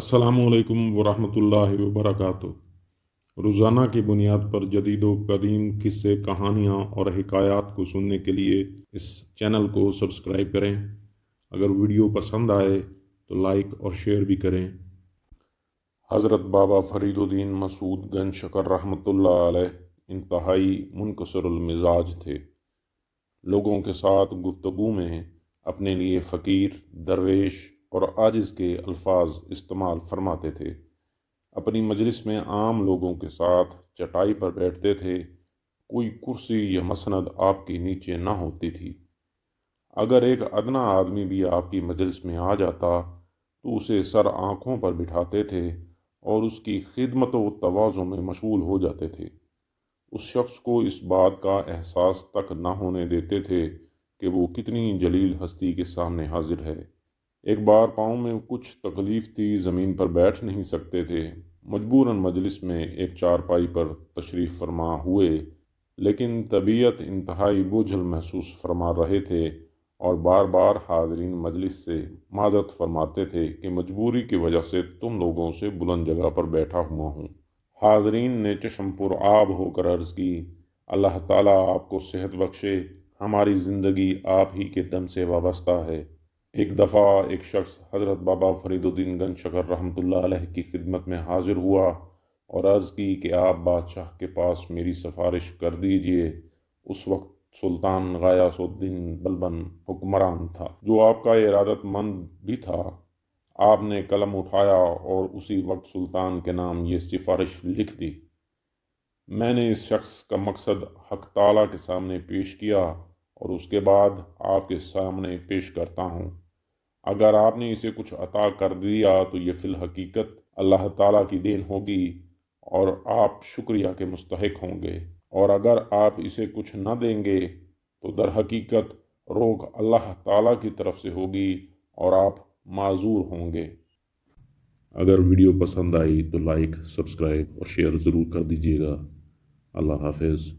अस्सलामुअलैकुम वरहमतुल्लाहि वबरकातुह। रोज़ाना की बुनियाद पर जदीद व कदीम किस्से, कहानियाँ और हिकायात को सुनने के लिए इस चैनल को सब्सक्राइब करें। अगर वीडियो पसंद आए तो लाइक और शेयर भी करें। हज़रत बाबा फरीदुद्दीन मसूद गंज शकर रहमतुल्लाह अलैह इंतहाई मुनकसरुल मिजाज थे। लोगों के साथ गुफ्तगू में अपने लिए फ़कीर, दरवेश और आजिज़ के अल्फाज इस्तेमाल फरमाते थे। अपनी मजलिस में आम लोगों के साथ चटाई पर बैठते थे। कोई कुर्सी या मसनद आपके नीचे न होती थी। अगर एक अदना आदमी भी आपकी मजलिस में आ जाता तो उसे सर आँखों पर बिठाते थे और उसकी खिदमत व तवाज़ुन में मशगूल हो जाते थे। उस शख्स को इस बात का एहसास तक न होने देते थे कि वो कितनी जलील हस्ती के सामने हाजिर है। एक बार पाँव में कुछ तकलीफ थी, ज़मीन पर बैठ नहीं सकते थे। मजबूरन मजलिस में एक चारपाई पर तशरीफ़ फरमा हुए, लेकिन तबीयत इंतहाई बोझल महसूस फरमा रहे थे और बार बार हाज़रीन मजलिस से माज़रत फरमाते थे कि मजबूरी की वजह से तुम लोगों से बुलंद जगह पर बैठा हुआ हूँ। हाज़रीन ने चशमपुर आब होकर अर्ज़ की, अल्लाह ताला आपको सेहत बख्शे, हमारी ज़िंदगी आप ही के दम से वाबस्ता है। एक दफ़ा एक शख्स हज़रत बाबा फरीदुद्दीन गंज शकर रहमतुल्लाह अलैह की खिदमत में हाजिर हुआ और अर्ज़ की कि आप बादशाह के पास मेरी सिफारिश कर दीजिए। उस वक्त सुल्तान ग़यासुद्दीन बलबन हुक्मरान था, जो आपका इरादतमंद भी था। आपने कलम उठाया और उसी वक्त सुल्तान के नाम ये सिफारिश लिख दी। मैंने इस शख्स का मकसद हक ताला के सामने पेश किया और उसके बाद आपके सामने पेश करता हूँ। अगर आपने इसे कुछ अता कर दिया तो ये फिल हकीकत अल्लाह ताला की देन होगी और आप शुक्रिया के मुस्तहिक होंगे, और अगर आप इसे कुछ न देंगे तो दर हकीकत रोक अल्लाह ताला की तरफ से होगी और आप माजूर होंगे। अगर वीडियो पसंद आई तो लाइक, सब्सक्राइब और शेयर ज़रूर कर दीजिएगा। अल्लाह हाफिज़।